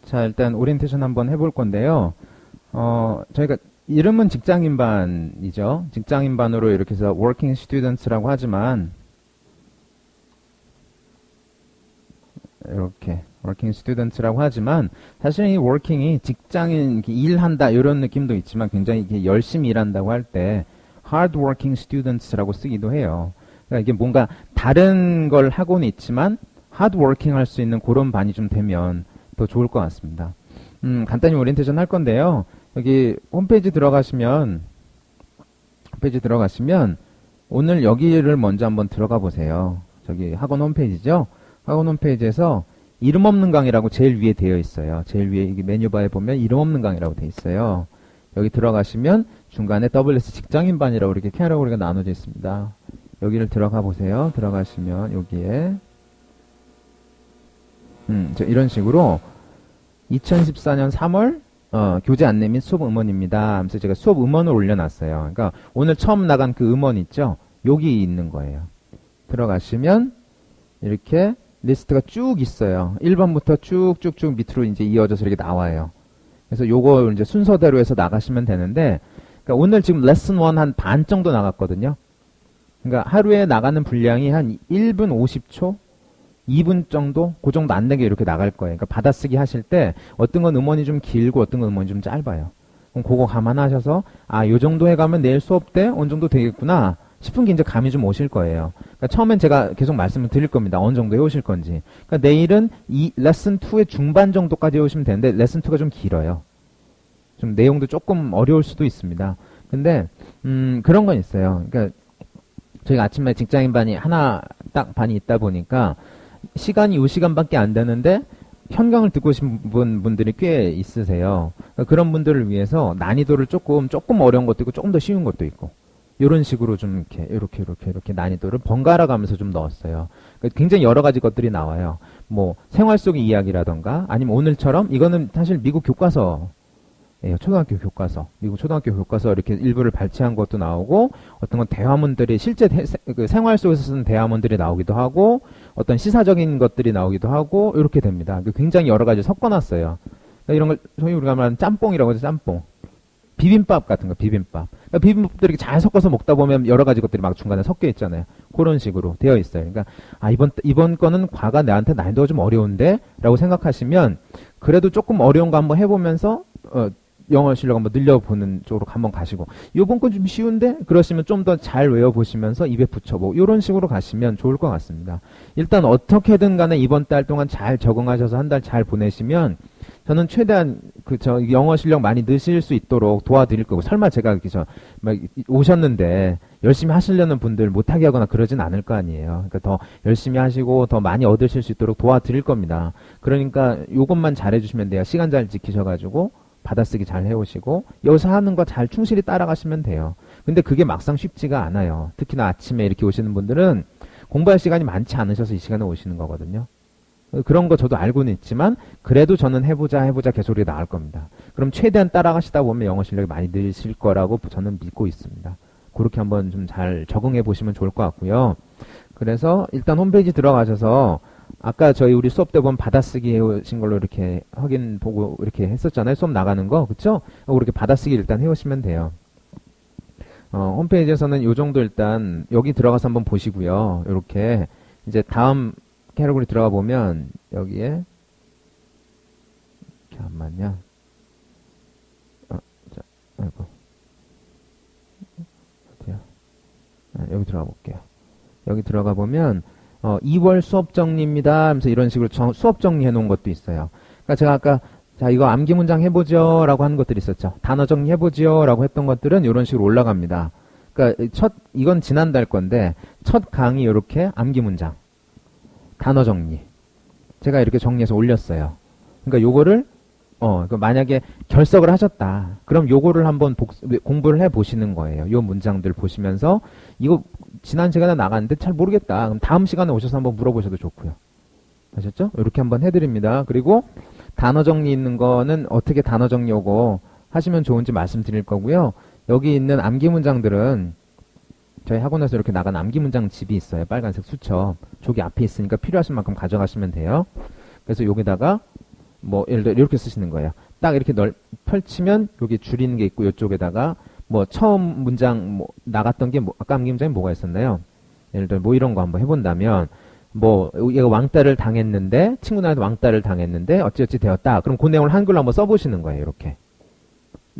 자, 일단 오리엔테이션 한번 해볼 건데요. 저희가 이름은 직장인반이죠. 직장인반으로 이렇게 해서 working students라고 하지만 이렇게 working students라고 하지만 사실 이 working이 직장인 일한다 이런 느낌도 있지만 굉장히 이렇게 열심히 일한다고 할 때 hard working students라고 쓰기도 해요. 그러니까 이게 뭔가 다른 걸 하고는 있지만 hard working 할 수 있는 그런 반이 좀 되면 더 좋을 것 같습니다. 간단히 오리엔테이션 할 건데요. 여기 홈페이지 들어가시면 오늘 여기를 먼저 한번 들어가 보세요. 저기 학원 홈페이지죠. 학원 홈페이지에서 이름 없는 강의라고 제일 위에 되어 있어요. 제일 위에 이게 메뉴바에 보면 이름 없는 강의라고 되어 있어요. 여기 들어가시면 중간에 WS 직장인반이라고 이렇게 캐러고리가 나눠져 있습니다. 여기를 들어가 보세요. 들어가시면 여기에 이런 식으로 2014년 3월 교재 안내 및 수업 음원입니다 하면서 제가 수업 음원을 올려놨어요. 그러니까 오늘 처음 나간 그 음원 있죠? 여기 있는 거예요. 들어가시면 이렇게 리스트가 쭉 있어요. 1번부터 쭉쭉쭉 밑으로 이제 이어져서 이렇게 나와요. 그래서 요거 이제 순서대로 해서 나가시면 되는데, 그러니까 오늘 지금 레슨 1 한 반 정도 나갔거든요. 그러니까 하루에 나가는 분량이 한 1분 50초? 2분 정도? 그 정도 안 되게 이렇게 나갈 거예요. 그러니까 받아쓰기 하실 때 어떤 건 음원이 좀 길고 어떤 건 음원이 좀 짧아요. 그럼 그거 감안하셔서 요 정도 해가면 내일 수업 때 어느 정도 되겠구나 싶은 게 이제 감이 좀 오실 거예요. 그러니까 처음엔 제가 계속 말씀을 드릴 겁니다. 어느 정도 해오실 건지. 그러니까 내일은 이 레슨 2의 중반 정도까지 해오시면 되는데 레슨 2가 좀 길어요. 좀 내용도 조금 어려울 수도 있습니다. 근데 그런 건 있어요. 그러니까 저희가 아침에 직장인 반이 하나 딱 반이 있다 보니까 시간이 요 시간밖에 안 되는데 현강을 듣고 오신 분들이 꽤 있으세요. 그러니까 그런 분들을 위해서 난이도를 조금 어려운 것도 있고 조금 더 쉬운 것도 있고 이런 식으로 좀 이렇게 난이도를 번갈아 가면서 좀 넣었어요. 그러니까 굉장히 여러 가지 것들이 나와요. 뭐 생활 속의 이야기라던가 아니면 오늘처럼 이거는 사실 미국 교과서 초등학교 교과서, 미국 초등학교 교과서 이렇게 일부를 발췌한 것도 나오고, 어떤 건 대화문들이 실제 생활 속에서 쓰는 대화문들이 나오기도 하고, 어떤 시사적인 것들이 나오기도 하고, 이렇게 됩니다. 굉장히 여러 가지 섞어놨어요. 그러니까 이런 걸 소위 우리가 말하는 짬뽕이라고 하죠, 짬뽕. 비빔밥 같은 거, 비빔밥. 그러니까 비빔밥들이 잘 섞어서 먹다 보면 여러 가지 것들이 막 중간에 섞여 있잖아요. 그런 식으로 되어 있어요. 그러니까 이번 거는 과가 내한테 난이도가 좀 어려운데? 라고 생각하시면, 그래도 조금 어려운 거 한번 해보면서, 영어 실력 한번 늘려보는 쪽으로 한번 가시고, 요번 건 좀 쉬운데? 그러시면 좀 더 잘 외워보시면서 입에 붙여보고, 요런 식으로 가시면 좋을 것 같습니다. 일단 어떻게든 간에 이번 달 동안 잘 적응하셔서 한 달 잘 보내시면, 저는 최대한 영어 실력 많이 느실 수 있도록 도와드릴 거고, 설마 제가 이렇게 오셨는데 열심히 하시려는 분들 못하게 하거나 그러진 않을 거 아니에요. 그러니까 더 열심히 하시고 더 많이 얻으실 수 있도록 도와드릴 겁니다. 그러니까 요것만 잘해주시면 돼요. 시간 잘 지키셔가지고 받아쓰기 잘 해오시고 여기서 하는 거 잘 충실히 따라가시면 돼요. 근데 그게 막상 쉽지가 않아요. 특히나 아침에 이렇게 오시는 분들은 공부할 시간이 많지 않으셔서 이 시간에 오시는 거거든요. 그런 거 저도 알고는 있지만 그래도 저는 해보자 개소리 나올 겁니다. 그럼 최대한 따라가시다 보면 영어 실력이 많이 늘실 거라고 저는 믿고 있습니다. 그렇게 한번 좀 잘 적응해 보시면 좋을 것 같고요. 그래서 일단 홈페이지 들어가셔서 아까 우리 수업 때 보면 받아쓰기 해오신 걸로 이렇게 확인 보고 이렇게 했었잖아요. 수업 나가는 거. 그쵸? 그렇게 받아쓰기 일단 해오시면 돼요. 홈페이지에서는 요 정도 일단 여기 들어가서 한번 보시고요. 이렇게 이제 다음 캐러고리 들어가 보면 여기에 잠깐만요. 아이고. 어디야? 여기 들어가 볼게요. 여기 들어가 보면 2월 수업 정리입니다 하면서 이런 식으로 수업 정리해 놓은 것도 있어요. 그러니까 제가 아까 이거 암기 문장 해보죠 라고 하는 것들이 있었죠. 단어 정리해보죠 라고 했던 것들은 이런 식으로 올라갑니다. 그러니까 이건 지난달 건데 첫 강의 이렇게 암기 문장 단어 정리 제가 이렇게 정리해서 올렸어요. 그러니까 요거를 만약에 결석을 하셨다. 그럼 요거를 한번 공부를 해 보시는 거예요. 요 문장들 보시면서 이거 지난 시간에 나갔는데 잘 모르겠다. 그럼 다음 시간에 오셔서 한번 물어보셔도 좋고요. 아셨죠? 이렇게 한번 해드립니다. 그리고 단어 정리 있는 거는 어떻게 단어 정리 오고 하시면 좋은지 말씀드릴 거고요. 여기 있는 암기 문장들은 저희 학원에서 이렇게 나간 암기 문장 집이 있어요. 빨간색 수첩. 저기 앞에 있으니까 필요하신 만큼 가져가시면 돼요. 그래서 여기다가 뭐 예를 들어 이렇게 쓰시는 거예요. 딱 이렇게 펼치면 여기 줄이는 게 있고 이쪽에다가 뭐 처음 문장 뭐 나갔던 게 뭐 아까 암기 문장이 뭐가 있었나요? 예를 들어 뭐 이런 거 한번 해본다면 뭐 얘가 왕따를 당했는데 친구들한테 왕따를 당했는데 어찌어찌 되었다. 그럼 그 내용을 한글로 한번 써보시는 거예요. 이렇게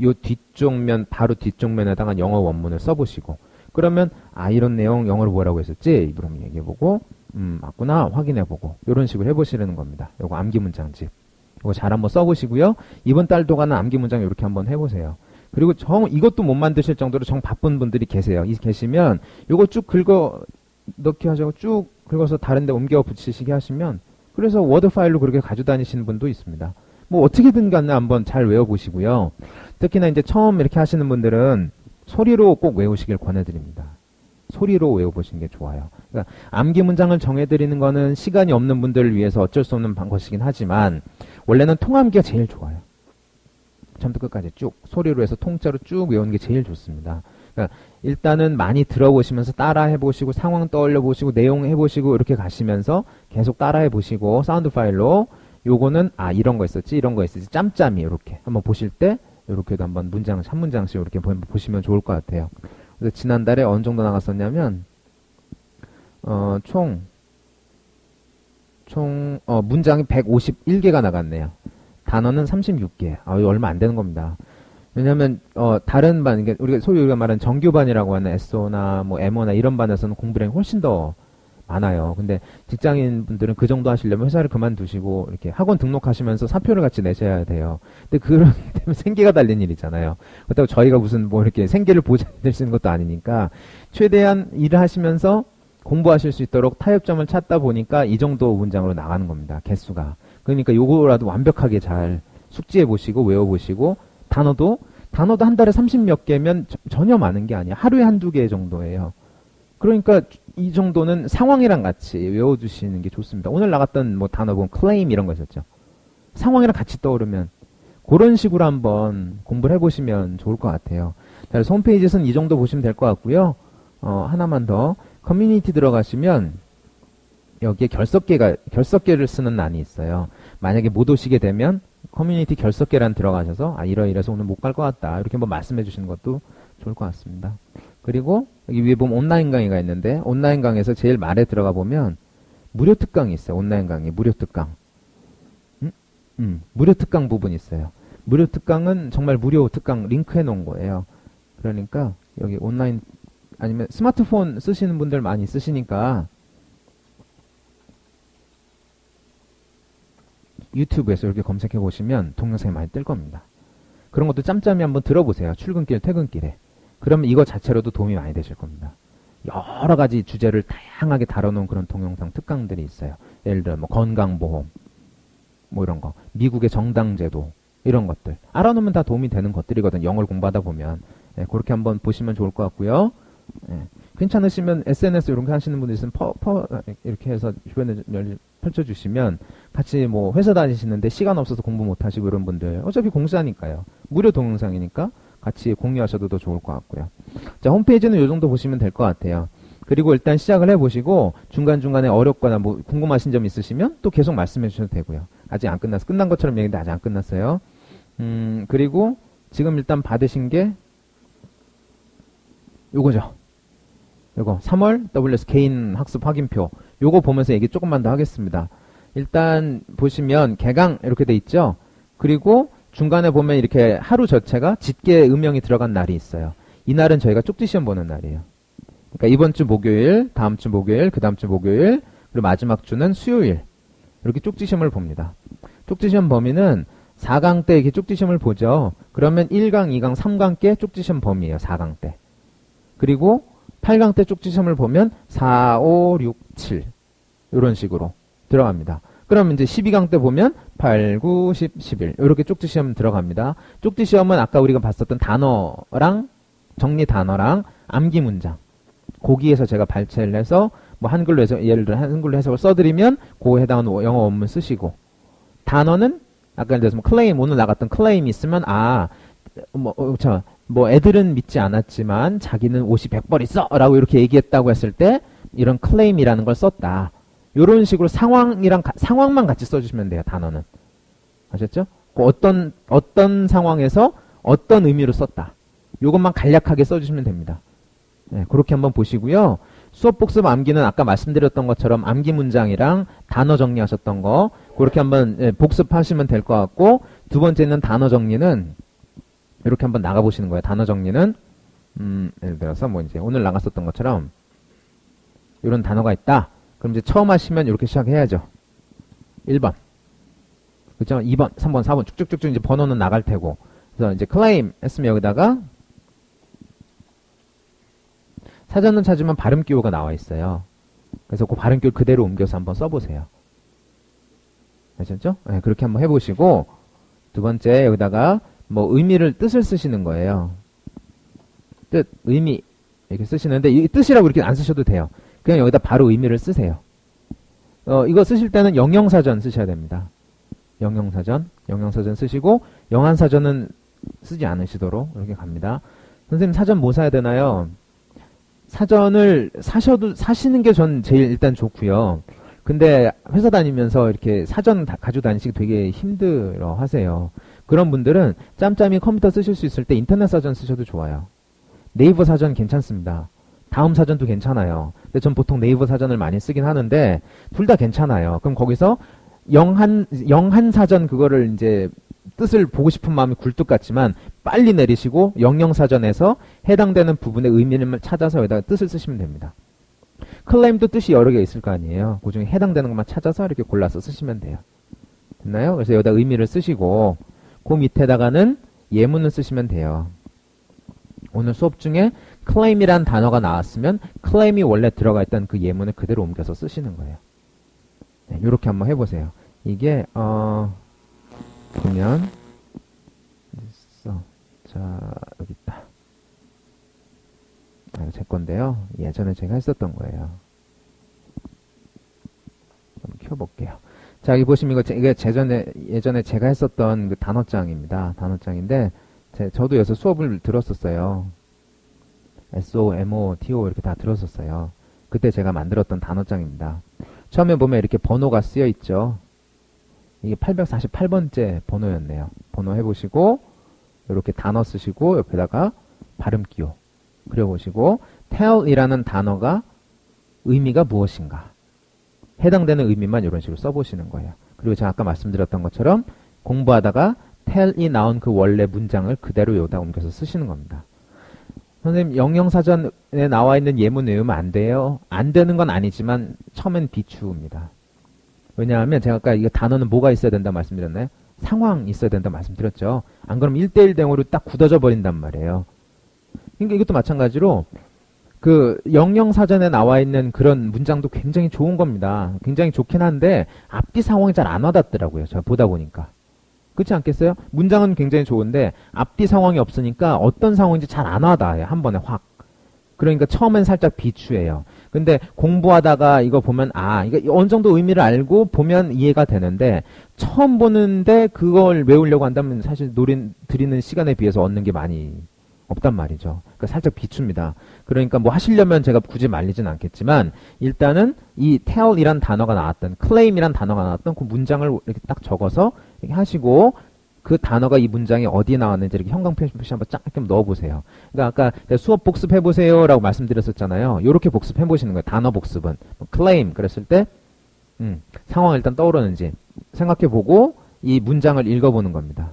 요 뒤쪽 면 바로 뒷쪽 면에다가 영어 원문을 써보시고 그러면 아 이런 내용 영어로 뭐라고 했었지? 입으로 한번 얘기해보고 맞구나 확인해보고 이런 식으로 해보시려는 겁니다. 요거 암기 문장집 이거 잘 한번 써보시고요. 이번 달 동안은 암기 문장 이렇게 한번 해보세요. 그리고 이것도 못 만드실 정도로 정 바쁜 분들이 계세요. 계시면 요거 쭉 긁어 넣기 하자고 쭉 긁어서 다른 데 옮겨 붙이시게 하시면 그래서 워드 파일로 그렇게 가져다니시는 분도 있습니다. 뭐 어떻게든 간에 한번 잘 외워보시고요. 특히나 이제 처음 이렇게 하시는 분들은 소리로 꼭 외우시길 권해드립니다. 소리로 외워보시는 게 좋아요. 그러니까 암기 문장을 정해드리는 거는 시간이 없는 분들을 위해서 어쩔 수 없는 것이긴 하지만 원래는 통암기가 제일 좋아요. 처음부터 끝까지 쭉 소리로 해서 통짜로 쭉 외우는 게 제일 좋습니다. 그러니까 일단은 많이 들어보시면서 따라 해보시고 상황 떠올려 보시고 내용 해보시고 이렇게 가시면서 계속 따라 해보시고 사운드 파일로 요거는 아 이런 거 있었지 이런 거 있었지 짬짬이 이렇게 한번 보실 때 이렇게도 한번 문장 한 문장씩 이렇게 보시면 좋을 것 같아요. 그래서 지난달에 어느 정도 나갔었냐면 문장이 151개가 나갔네요. 단어는 36개. 얼마 안 되는 겁니다. 왜냐면 다른 반, 그러니까 우리가 말하는 정규반이라고 하는 SO나 뭐 MO나 이런 반에서는 공부량이 훨씬 더 많아요. 근데 직장인 분들은 그 정도 하시려면 회사를 그만두시고 이렇게 학원 등록하시면서 사표를 같이 내셔야 돼요. 근데 그런 때문에 생계가 달린 일이잖아요. 그렇다고 저희가 무슨 뭐 이렇게 생계를 보장해 주는 것도 아니니까 최대한 일을 하시면서 공부하실 수 있도록 타협점을 찾다 보니까 이 정도 문장으로 나가는 겁니다. 개수가. 그러니까 요거라도 완벽하게 잘 숙지해 보시고 외워 보시고 단어도 한 달에 30몇 개면 전혀 많은 게 아니에요. 하루에 한두 개 정도예요. 그러니까 이 정도는 상황이랑 같이 외워주시는 게 좋습니다. 오늘 나갔던 뭐 단어 보면 claim 이런 거 있었죠. 상황이랑 같이 떠오르면 그런 식으로 한번 공부를 해보시면 좋을 것 같아요. 자, 그래서 홈페이지에서는 이 정도 보시면 될 것 같고요. 하나만 더 커뮤니티 들어가시면 여기에 결석계를 쓰는 란이 있어요. 만약에 못 오시게 되면 커뮤니티 결석계란 들어가셔서 이러이래서 오늘 못 갈 것 같다 이렇게 한번 말씀해 주시는 것도 좋을 것 같습니다. 그리고 여기 위에 보면 온라인 강의가 있는데 온라인 강의에서 제일 말에 들어가 보면 무료 특강이 있어요. 온라인 강의 무료 특강. 무료 특강 부분이 있어요. 무료 특강은 정말 무료 특강 링크 해놓은 거예요. 그러니까 여기 온라인 아니면 스마트폰 쓰시는 분들 많이 쓰시니까 유튜브에서 이렇게 검색해 보시면 동영상이 많이 뜰 겁니다. 그런 것도 짬짬이 한번 들어보세요. 출근길, 퇴근길에. 그러면 이거 자체로도 도움이 많이 되실 겁니다. 여러 가지 주제를 다양하게 다뤄놓은 그런 동영상 특강들이 있어요. 예를 들어 뭐 건강보험, 뭐 이런 거, 미국의 정당제도 이런 것들 알아놓으면 다 도움이 되는 것들이거든. 영어를 공부하다 보면 그렇게 한번 보시면 좋을 것 같고요. 괜찮으시면 SNS 이런 거 하시는 분들 있으면 이렇게 해서 주변에 펼쳐주시면 같이 뭐 회사 다니시는데 시간 없어서 공부 못하시고 이런 분들 어차피 공짜니까요. 무료 동영상이니까 같이 공유하셔도 더 좋을 것 같고요. 자, 홈페이지는 이 정도 보시면 될 것 같아요. 그리고 일단 시작을 해보시고 중간중간에 어렵거나 뭐 궁금하신 점 있으시면 또 계속 말씀해 주셔도 되고요. 아직 안 끝났어. 끝난 것처럼 얘기인데 아직 안 끝났어요. 그리고 지금 일단 받으신 게 요거죠. 요거 3월 WS 개인 학습 확인표 요거 보면서 얘기 조금만 더 하겠습니다. 일단 보시면 개강 이렇게 돼 있죠. 그리고 중간에 보면 이렇게 하루 전체가 짙게 음영이 들어간 날이 있어요. 이날은 저희가 쪽지 시험 보는 날이에요. 그러니까 이번 주 목요일, 다음 주 목요일, 그 다음 주 목요일, 그리고 마지막 주는 수요일 이렇게 쪽지 시험을 봅니다. 쪽지 시험 범위는 4강 때 이렇게 쪽지 시험을 보죠. 그러면 1강, 2강, 3강 때 쪽지 시험 범위예요. 4강 때. 그리고 8강 때 쪽지 시험을 보면 4, 5, 6, 7 이런 식으로 들어갑니다. 그럼 이제 12강 때 보면 8, 9, 10, 11 이렇게 쪽지 시험 들어갑니다. 쪽지 시험은 아까 우리가 봤었던 단어랑 정리 단어랑 암기 문장 거기에서 제가 발췌를 해서 뭐 한글로 해서 예를 들어 한글로 해석을 써드리면 그에 해당하는 영어 원문 쓰시고 단어는 아까 예를 들어서 뭐 클레임 오늘 나갔던 클레임이 있으면 뭐 애들은 믿지 않았지만 자기는 옷이 100벌 있어 라고 이렇게 얘기했다고 했을 때 이런 클레임이라는 걸 썼다. 이런 식으로 상황만 같이 써주시면 돼요. 단어는 아셨죠? 그 어떤 상황에서 어떤 의미로 썼다. 요것만 간략하게 써주시면 됩니다. 네, 그렇게 한번 보시고요. 수업 복습 암기는 아까 말씀드렸던 것처럼 암기 문장이랑 단어 정리하셨던 거 그렇게 한번 복습하시면 될 것 같고, 두 번째는 단어 정리는 이렇게 한번 나가보시는 거예요. 단어 정리는 예를 들어서 뭐 이제 오늘 나갔었던 것처럼 이런 단어가 있다. 그럼 이제 처음 하시면 이렇게 시작해야죠. 1번. 그죠? 2번, 3번, 4번 쭉쭉쭉쭉 이제 번호는 나갈 테고. 그래서 이제 claim 했으면 여기다가 사전을 찾으면 발음 기호가 나와 있어요. 그래서 그 발음 기호를 그대로 옮겨서 한번 써보세요. 아셨죠? 네, 그렇게 한번 해보시고, 두 번째 여기다가 뭐 의미를 뜻을 쓰시는 거예요. 뜻, 의미 이렇게 쓰시는데 이 뜻이라고 이렇게 안 쓰셔도 돼요. 그냥 여기다 바로 의미를 쓰세요. 이거 쓰실 때는 영영사전 쓰셔야 됩니다. 영영사전 쓰시고 영한사전은 쓰지 않으시도록 이렇게 갑니다. 선생님 사전 뭐 사야 되나요? 사전을 사시는 게 전 제일 일단 좋고요. 근데 회사 다니면서 이렇게 사전 가지고 다니시기 되게 힘들어 하세요. 그런 분들은 짬짬이 컴퓨터 쓰실 수 있을 때 인터넷 사전 쓰셔도 좋아요. 네이버 사전 괜찮습니다. 다음 사전도 괜찮아요. 근데 전 보통 네이버 사전을 많이 쓰긴 하는데 둘 다 괜찮아요. 그럼 거기서 영한 사전 그거를 이제 뜻을 보고 싶은 마음이 굴뚝 같지만 빨리 내리시고 영영사전에서 해당되는 부분의 의미를 찾아서 여기다가 뜻을 쓰시면 됩니다. 클레임도 뜻이 여러 개 있을 거 아니에요. 그 중에 해당되는 것만 찾아서 이렇게 골라서 쓰시면 돼요. 됐나요? 그래서 여기다 의미를 쓰시고 그 밑에다가는 예문을 쓰시면 돼요. 오늘 수업 중에 claim이란 단어가 나왔으면 claim이 원래 들어가 있던 그 예문을 그대로 옮겨서 쓰시는 거예요. 네, 이렇게 한번 해보세요. 이게 보면 있어. 자, 여기 있다. 이거 제 건데요. 예전에 제가 했었던 거예요. 한번 켜볼게요. 자, 여기 보시면 이게 예전에 제가 했었던 그 단어장입니다. 단어장인데 저도 여기서 수업을 들었었어요. SOMOTO 이렇게 다 들었었어요. 그때 제가 만들었던 단어장입니다. 처음에 보면 이렇게 번호가 쓰여 있죠. 이게 848번째 번호였네요. 번호 해보시고 이렇게 단어 쓰시고 옆에다가 발음 기호 그려보시고 tell이라는 단어가 의미가 무엇인가 해당되는 의미만 이런 식으로 써보시는 거예요. 그리고 제가 아까 말씀드렸던 것처럼 공부하다가 tell이 나온 그 원래 문장을 그대로 여기다 옮겨서 쓰시는 겁니다. 선생님 영영사전에 나와 있는 예문 외우면 안 돼요? 안 되는 건 아니지만 처음엔 비추입니다. 왜냐하면 제가 아까 이거 단어는 뭐가 있어야 된다 말씀드렸나요? 상황 있어야 된다 말씀드렸죠. 안 그러면 1대1 대응으로 딱 굳어져 버린단 말이에요. 그러니까 이것도 마찬가지로 그 영영사전에 나와 있는 그런 문장도 굉장히 좋은 겁니다. 굉장히 좋긴 한데 앞뒤 상황이 잘 안 와닿더라고요. 제가 보다 보니까. 그렇지 않겠어요? 문장은 굉장히 좋은데 앞뒤 상황이 없으니까 어떤 상황인지 잘 안 와닿아요. 한 번에 확. 그러니까 처음엔 살짝 비추해요. 근데 공부하다가 이거 보면 이거 어느 정도 의미를 알고 보면 이해가 되는데 처음 보는데 그걸 외우려고 한다면 사실 드리는 시간에 비해서 얻는 게 많이 없단 말이죠. 그러니까 살짝 비춥니다. 그러니까 뭐 하시려면 제가 굳이 말리진 않겠지만 일단은 이 tell이란 단어가 나왔던 claim이란 단어가 나왔던 그 문장을 이렇게 딱 적어서 이렇게 하시고 그 단어가 이 문장에 어디에 나왔는지 이렇게 형광 표시 한번 쫙 이렇게 넣어보세요. 그러니까 아까 내가 수업 복습해보세요 라고 말씀드렸었잖아요. 요렇게 복습해보시는 거예요. 단어 복습은. claim 그랬을 때 상황이 일단 떠오르는지 생각해보고 이 문장을 읽어보는 겁니다.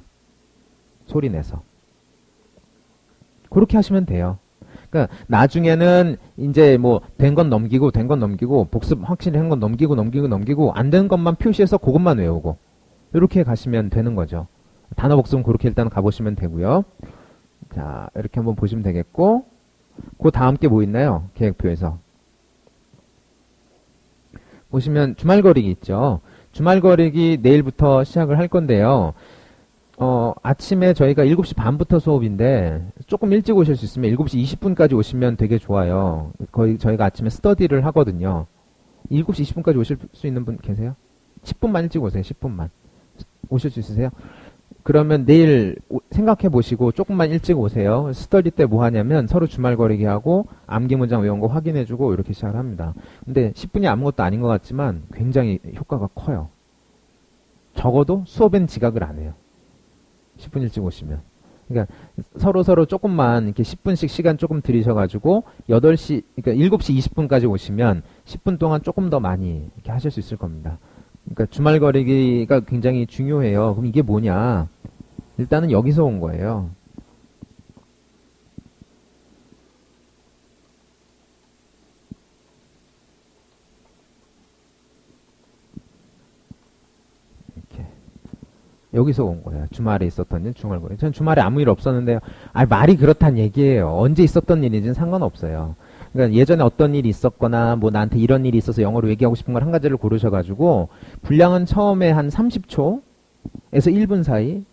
소리 내서. 그렇게 하시면 돼요. 그러니까 나중에는 이제 뭐 된 건 넘기고 복습 확실히 한 건 넘기고 안 되는 것만 표시해서 그것만 외우고 이렇게 가시면 되는 거죠. 단어 복습은 그렇게 일단 가보시면 되고요. 자, 이렇게 한번 보시면 되겠고 그 다음 게 뭐 있나요? 계획표에서 보시면 주말거리기 있죠. 주말거리기 내일부터 시작을 할 건데요. 아침에 저희가 7시 반부터 수업인데 조금 일찍 오실 수 있으면 7시 20분까지 오시면 되게 좋아요. 거의 저희가 아침에 스터디를 하거든요. 7시 20분까지 오실 수 있는 분 계세요? 10분만 일찍 오세요. 10분만. 오실 수 있으세요? 그러면 내일 생각해 보시고 조금만 일찍 오세요. 스터디 때 뭐 하냐면 서로 주말거리기 하고 암기 문장 외운 거 확인해 주고 이렇게 시작을 합니다. 근데 10분이 아무것도 아닌 것 같지만 굉장히 효과가 커요. 적어도 수업엔 지각을 안 해요. 10분 일찍 오시면. 그러니까 서로 조금만 이렇게 10분씩 시간 조금 들이셔가지고 8시, 그러니까 7시 20분까지 오시면 10분 동안 조금 더 많이 이렇게 하실 수 있을 겁니다. 그러니까 주말 거리기가 굉장히 중요해요. 그럼 이게 뭐냐? 일단은 여기서 온 거예요. 여기서 온 거예요. 주말에 있었던 일, 주말거리. 전 주말에 아무 일 없었는데요. 말이 그렇단 얘기예요. 언제 있었던 일인지는 상관없어요. 그러니까 예전에 어떤 일이 있었거나 뭐 나한테 이런 일이 있어서 영어로 얘기하고 싶은 걸 한 가지를 고르셔가지고 분량은 처음에 한 30초에서 1분 사이로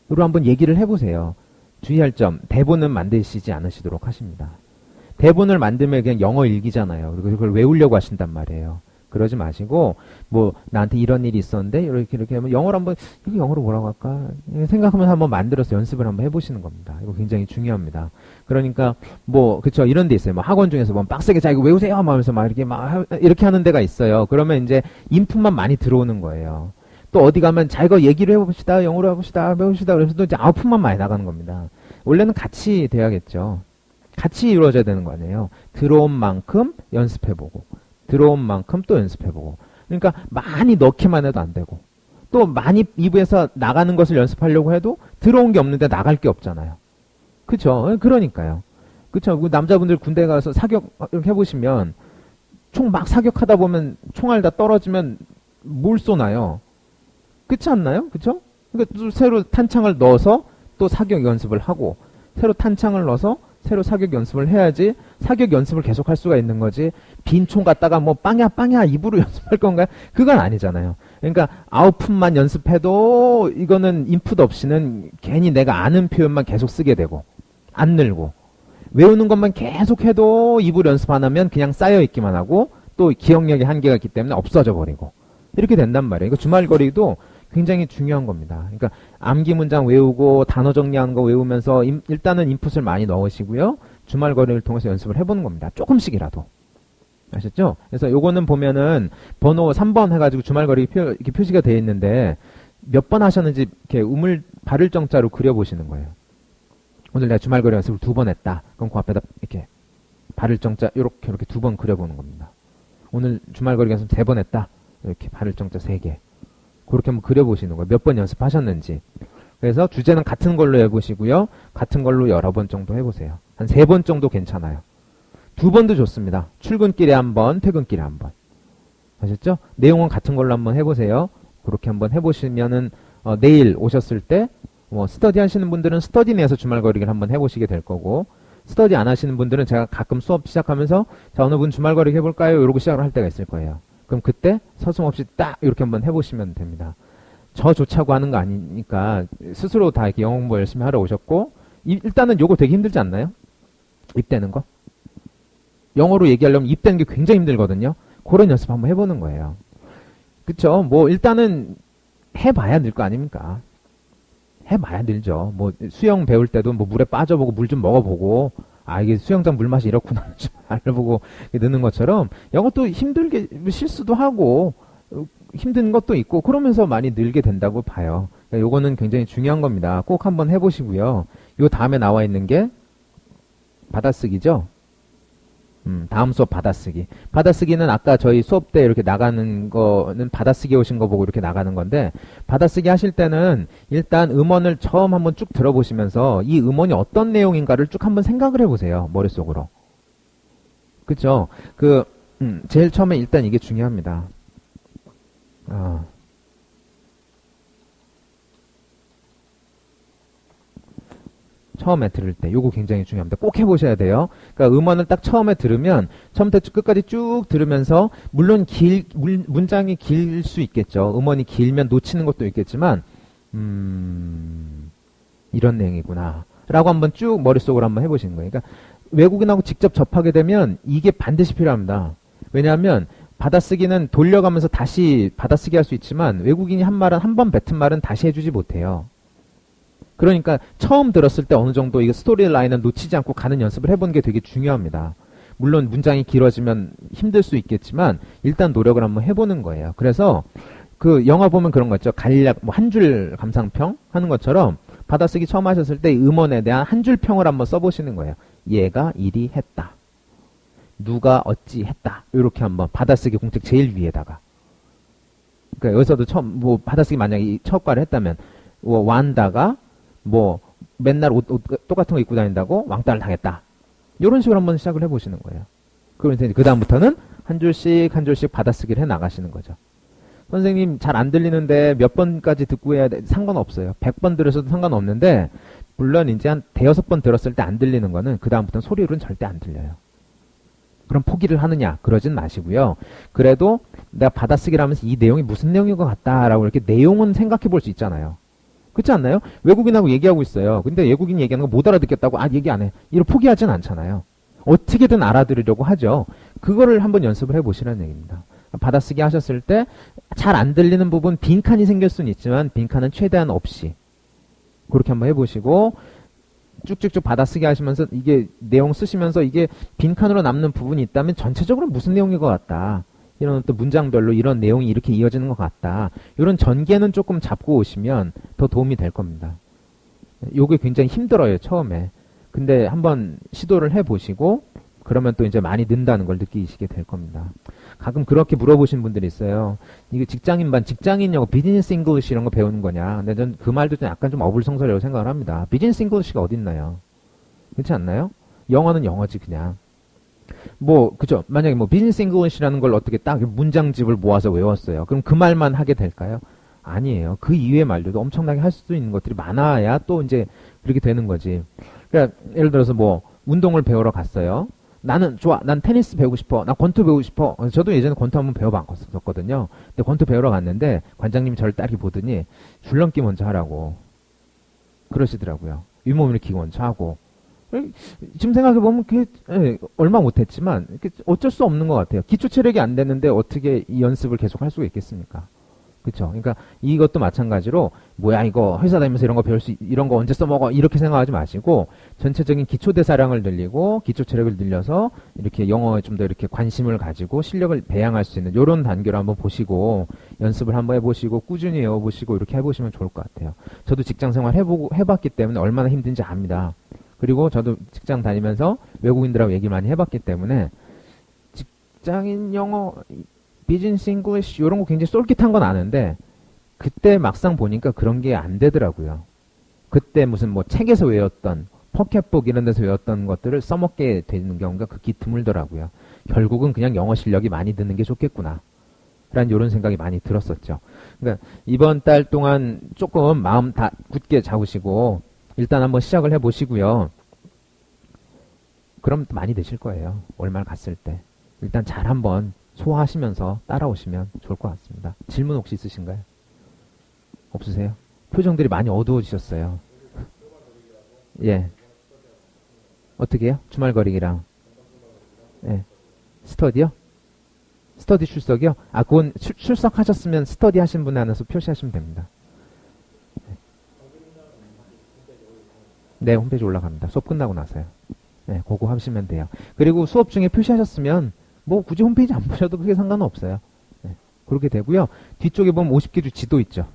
한번 얘기를 해보세요. 주의할 점, 대본은 만드시지 않으시도록 하십니다. 대본을 만들면 그냥 영어 일기잖아요. 그리고 그걸 외우려고 하신단 말이에요. 그러지 마시고 뭐 나한테 이런 일이 있었는데 이렇게 하면 영어로 한번 이거 영어로 뭐라고 할까 생각하면서 한번 만들어서 연습을 한번 해보시는 겁니다. 이거 굉장히 중요합니다. 그러니까 뭐 그쵸 이런 데 있어요. 뭐 학원 중에서 뭐 빡세게 자 이거 외우세요 하면서 막 이렇게 하는 데가 있어요. 그러면 이제 인풋만 많이 들어오는 거예요. 또 어디 가면 자 이거 얘기를 해봅시다 영어로 해봅시다 배웁시다 그래서 또 이제 아웃풋만 많이 나가는 겁니다. 원래는 같이 돼야겠죠. 같이 이루어져야 되는 거 아니에요. 들어온 만큼 연습해보고 들어온 만큼 또 연습해보고. 그러니까 많이 넣기만 해도 안 되고 또 많이 입에서 나가는 것을 연습하려고 해도 들어온 게 없는데 나갈 게 없잖아요. 그쵸? 그러니까요. 그쵸? 남자분들 군대 가서 사격 이렇게 해보시면 총 막 사격하다 보면 총알 다 떨어지면 뭘 쏘나요? 그렇지 않나요? 그쵸? 그러니까 또 새로 탄창을 넣어서 또 사격 연습을 하고 새로 탄창을 넣어서 새로 사격 연습을 해야지 사격 연습을 계속 할 수가 있는 거지 빈 총 갖다가 뭐 빵야 입으로 연습할 건가요? 그건 아니잖아요. 그러니까 아웃풋만 연습해도 이거는 인풋 없이는 괜히 내가 아는 표현만 계속 쓰게 되고 안 늘고 외우는 것만 계속 해도 입으로 연습 안 하면 그냥 쌓여있기만 하고 또 기억력이 한계가 있기 때문에 없어져 버리고 이렇게 된단 말이에요. 그러니까 주말거리도 굉장히 중요한 겁니다. 그러니까 암기 문장 외우고 단어 정리하는 거 외우면서 일단은 인풋을 많이 넣으시고요. 주말거리를 통해서 연습을 해보는 겁니다. 조금씩이라도. 아셨죠? 그래서 요거는 보면은 번호 3번 해가지고 주말거리 이렇게 표시가 되어 있는데 몇 번 하셨는지 이렇게 바를 정자로 그려보시는 거예요. 오늘 내가 주말거리 연습을 2번 했다. 그럼 그 앞에다 이렇게 바를 정자 이렇게 2번 그려보는 겁니다. 오늘 주말거리 연습 3번 했다. 이렇게 바를 정자 3개. 그렇게 한번 그려보시는 거예요. 몇 번 연습하셨는지. 그래서 주제는 같은 걸로 해보시고요. 같은 걸로 여러 번 정도 해보세요. 한 3번 정도 괜찮아요. 2번도 좋습니다. 출근길에 한 번, 퇴근길에 한 번. 아셨죠? 내용은 같은 걸로 한번 해보세요. 그렇게 한번 해보시면은 내일 오셨을 때 스터디 하시는 분들은 스터디 내에서 주말거리기를 한번 해보시게 될 거고 스터디 안 하시는 분들은 제가 가끔 수업 시작하면서 자 어느 분 주말거리기 해볼까요? 이러고 시작을 할 때가 있을 거예요. 그럼 그때 서슴없이 딱 이렇게 한번 해보시면 됩니다. 저조차고 하는 거 아니니까 스스로 다 이렇게 영어 공부 열심히 하러 오셨고 일단은 요거 되게 힘들지 않나요? 입대는 거? 영어로 얘기하려면 입대는 게 굉장히 힘들거든요. 그런 연습 한번 해보는 거예요. 그쵸? 뭐 일단은 해봐야 늘 거 아닙니까? 해봐야 늘죠. 뭐 수영 배울 때도 뭐 물에 빠져보고 물 좀 먹어보고 이게 수영장 물맛이 이렇구나 좀 알아보고 느는 것처럼 영어도 힘들게 실수도 하고 힘든 것도 있고 그러면서 많이 늘게 된다고 봐요. 그러니까 요거는 굉장히 중요한 겁니다. 꼭 한번 해보시고요. 요 다음에 나와 있는 게 받아쓰기죠. 다음 수업 받아쓰기. 받아쓰기는 아까 저희 수업 때 이렇게 나가는 거는 받아쓰기 오신 거 보고 이렇게 나가는 건데 받아쓰기 하실 때는 일단 음원을 처음 한번 쭉 들어보시면서 이 음원이 어떤 내용인가를 쭉 한번 생각을 해보세요. 머릿속으로. 그쵸? 제일 처음에 일단 이게 중요합니다. 처음에 들을 때 요거 굉장히 중요합니다. 꼭 해보셔야 돼요. 그러니까 음원을 딱 처음에 들으면 처음부터 끝까지 쭉 들으면서 물론 문장이 길 수 있겠죠. 음원이 길면 놓치는 것도 있겠지만 이런 내용이구나 라고 한번 쭉 머릿속으로 한번 해보시는 거예요. 그러니까 외국인하고 직접 접하게 되면 이게 반드시 필요합니다. 왜냐하면 받아쓰기는 돌려가면서 다시 받아쓰기 할 수 있지만 외국인이 한 말은 한 번 뱉은 말은 다시 해주지 못해요. 그러니까 처음 들었을 때 어느 정도 이 스토리 라인을 놓치지 않고 가는 연습을 해보는 게 되게 중요합니다. 물론 문장이 길어지면 힘들 수 있겠지만 일단 노력을 한번 해보는 거예요. 그래서 그 영화 보면 그런 거 있죠. 간략 뭐 한 줄 감상평 하는 것처럼 받아쓰기 처음 하셨을 때 음원에 대한 한 줄 평을 한번 써보시는 거예요. 얘가 이리 했다. 누가 어찌 했다. 이렇게 한번 받아쓰기 공책 제일 위에다가. 그러니까 여기서도 처음 뭐 받아쓰기 만약에 첫 과를 했다면 뭐 완다가 뭐 맨날 옷 똑같은 거 입고 다닌다고 왕따를 당했다. 이런 식으로 한번 시작을 해보시는 거예요. 그러면서 그 다음부터는 한 줄씩 받아쓰기를 해 나가시는 거죠. 선생님 잘 안 들리는데 몇 번까지 듣고 해야 돼? 상관없어요. 100번 들으셔도 상관없는데 물론 이제 한 대여섯 번 들었을 때 안 들리는 거는 그 다음부터는 소리로는 절대 안 들려요. 그럼 포기를 하느냐? 그러진 마시고요. 그래도 내가 받아쓰기를 하면서 이 내용이 무슨 내용인 것 같다라고 이렇게 내용은 생각해 볼 수 있잖아요. 그렇지 않나요? 외국인하고 얘기하고 있어요. 근데 외국인이 얘기하는 거 못 알아듣겠다고 얘기 안 해. 이걸 포기하진 않잖아요. 어떻게든 알아들으려고 하죠. 그거를 한번 연습을 해보시라는 얘기입니다. 받아쓰기 하셨을 때 잘 안 들리는 부분 빈칸이 생길 수는 있지만 빈칸은 최대한 없이 그렇게 한번 해보시고 쭉쭉쭉 받아쓰기 하시면서 이게 내용 쓰시면서 이게 빈칸으로 남는 부분이 있다면 전체적으로 무슨 내용인 것 같다. 이런 또 문장별로 이런 내용이 이렇게 이어지는 것 같다. 이런 전개는 조금 잡고 오시면 더 도움이 될 겁니다. 요게 굉장히 힘들어요, 처음에. 근데 한번 시도를 해보시고 그러면 또 이제 많이 는다는 걸 느끼시게 될 겁니다. 가끔 그렇게 물어보신 분들이 있어요. 이게 직장인 영어, 비즈니스 잉글리시 이런 거 배우는 거냐. 근데 전 그 말도 좀 약간 좀 어불성설이라고 생각을 합니다. 비즈니스 잉글리시가 어딨나요? 그렇지 않나요? 영어는 영어지 그냥. 뭐 그죠? 만약에 뭐 비즈니스 잉글리시라는 걸 어떻게 딱 문장집을 모아서 외웠어요. 그럼 그 말만 하게 될까요? 아니에요. 그 이외의 말들도 엄청나게 할 수 있는 것들이 많아야 또 이제 그렇게 되는 거지. 그러니까 예를 들어서 뭐 운동을 배우러 갔어요. 나는 좋아. 난 테니스 배우고 싶어. 나 권투 배우고 싶어. 저도 예전에 권투 한번 배워봤었거든요. 근데 권투 배우러 갔는데 관장님이 저를 딱 보더니 줄넘기 먼저 하라고 그러시더라고요. 윗몸 일으키기 먼저 하고. 지금 생각해보면 그게 얼마 못했지만 어쩔 수 없는 것 같아요. 기초 체력이 안 됐는데 어떻게 이 연습을 계속 할 수가 있겠습니까? 그쵸? 그러니까 이것도 마찬가지로 뭐야 이거 회사 다니면서 이런 거 배울 이런 거 언제 써먹어 이렇게 생각하지 마시고 전체적인 기초 대사량을 늘리고 기초 체력을 늘려서 이렇게 영어에 좀 더 이렇게 관심을 가지고 실력을 배양할 수 있는 이런 단계로 한번 보시고 연습을 한번 해보시고 꾸준히 외워보시고 이렇게 해보시면 좋을 것 같아요. 저도 직장 생활 해봤기 때문에 얼마나 힘든지 압니다. 그리고 저도 직장 다니면서 외국인들하고 얘기 많이 해봤기 때문에 직장인 영어 비즈니스 잉글리시 이런 거 굉장히 쏠깃한 건 아는데 그때 막상 보니까 그런 게 안 되더라고요. 그때 무슨 뭐 책에서 외웠던 포켓북 이런 데서 외웠던 것들을 써먹게 되는 경우가 극히 드물더라고요. 결국은 그냥 영어 실력이 많이 드는 게 좋겠구나 라는 이런 생각이 많이 들었었죠. 그러니까 이번 달 동안 조금 마음 다 굳게 잡으시고 일단 한번 시작을 해보시고요. 그럼 많이 되실 거예요. 월말 갔을 때. 일단 잘 한번 소화하시면서 따라오시면 좋을 것 같습니다. 질문 혹시 있으신가요? 없으세요? 표정들이 많이 어두워지셨어요. 예. 어떻게 해요? 주말거리기랑. 예. 스터디요? 스터디 출석이요? 그건 출석하셨으면 스터디 하신 분 안에서 표시하시면 됩니다. 네, 홈페이지 올라갑니다. 수업 끝나고 나서요. 네, 그거 하시면 돼요. 그리고 수업 중에 표시하셨으면 뭐 굳이 홈페이지 안 보셔도 그게 상관은 없어요. 네, 그렇게 되고요. 뒤쪽에 보면 50개주 지도 있죠.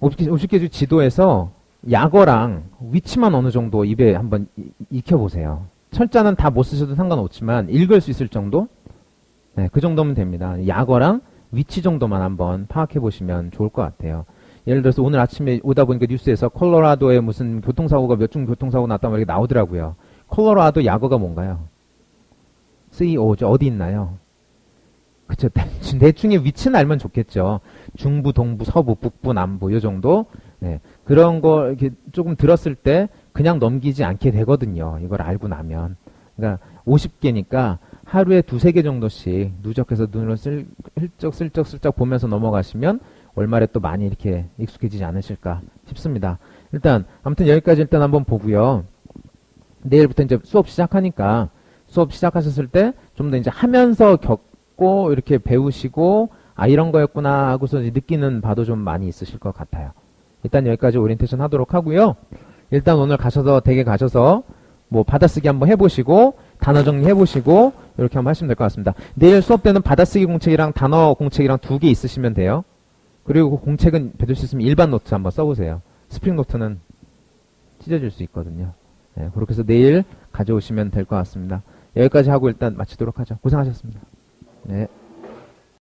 50개주 지도에서 약어랑 위치만 어느 정도 입에 한번 익혀보세요. 철자는 다 못 쓰셔도 상관없지만 읽을 수 있을 정도? 네, 그 정도면 됩니다. 약어랑 위치 정도만 한번 파악해보시면 좋을 것 같아요. 예를 들어서 오늘 아침에 오다 보니까 뉴스에서 콜로라도에 무슨 교통사고가 몇 중 교통사고 났다고 이렇게 나오더라고요. 콜로라도 약어가 뭔가요? CEO죠. 어디 있나요? 그쵸. 대충의 위치는 알면 좋겠죠. 중부, 동부, 서부, 북부, 남부 요 정도. 네. 그런 거 이렇게 조금 들었을 때 그냥 넘기지 않게 되거든요. 이걸 알고 나면. 그러니까 50개니까 하루에 2-3개 정도씩 누적해서 눈으로 슬쩍 보면서 넘어가시면 월말에 또 많이 이렇게 익숙해지지 않으실까 싶습니다. 일단 아무튼 여기까지 일단 한번 보고요. 내일부터 이제 수업 시작하니까 수업 시작하셨을 때 좀 더 이제 하면서 겪고 이렇게 배우시고 이런 거였구나 하고서 느끼는 바도 좀 많이 있으실 것 같아요. 일단 여기까지 오리엔테이션 하도록 하고요. 일단 오늘 댁에 가셔서 뭐 받아쓰기 한번 해보시고 단어 정리해보시고 이렇게 한번 하시면 될 것 같습니다. 내일 수업 때는 받아쓰기 공책이랑 단어 공책이랑 2개 있으시면 돼요. 그리고 그 공책은 뱉을 수 있으면 일반 노트 한번 써보세요. 스프링 노트는 찢어질 수 있거든요. 네, 그렇게 해서 내일 가져오시면 될 것 같습니다. 여기까지 하고 일단 마치도록 하죠. 고생하셨습니다. 네.